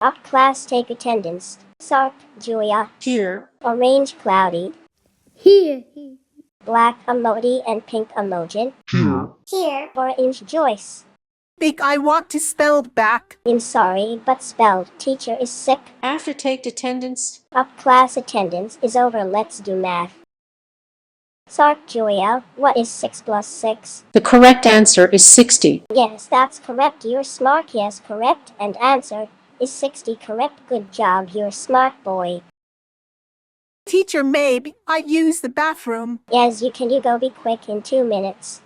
Up class, take attendance. Sarp, Julia. Here. Orange, cloudy. Here. Black, emoji, and pink emoji. Here. Orange, Joyce. Big, I want to spell back. In sorry, but spelled. Teacher is sick. After take attendance. Up class, attendance is over. Let's do math. Sark, Julia, what is 6 plus 6? The correct answer is 60. Yes, that's correct. You're smart. Yes, correct. And answer is 60. Correct. Good job. You're a smart boy. Teacher Mabe, I use the bathroom. Yes, you can. You go. Be quick in 2 minutes.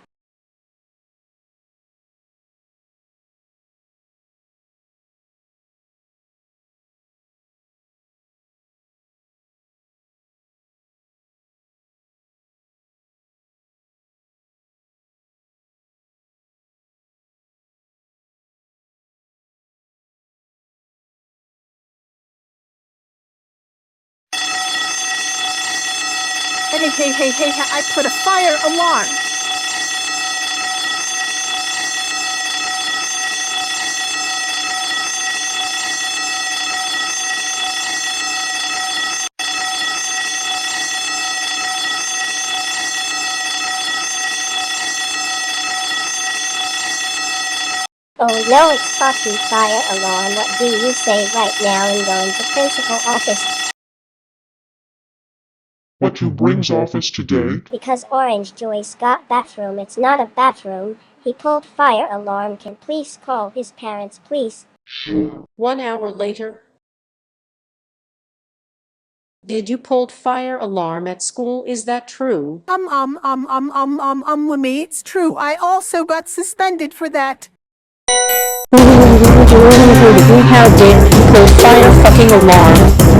Hey, I put a fire alarm. Oh no, it's fucking fire alarm. What do you say right now? I'm going to principal office. What you brings office today? Because Orange Joyce got bathroom. It's not a bathroom. He pulled fire alarm. Can please call his parents, please? 1 hour later. Did you pulled fire alarm at school? Is that true? Mummy, it's true. I also got suspended for that. How dare you pull fire fucking alarm?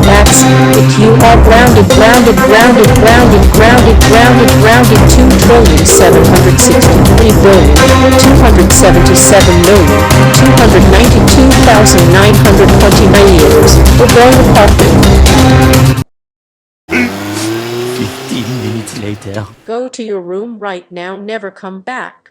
That's it. You are grounded. 2,773,277,292,929 years. We're going to park. 15 minutes later. Go to your room right now. Never come back.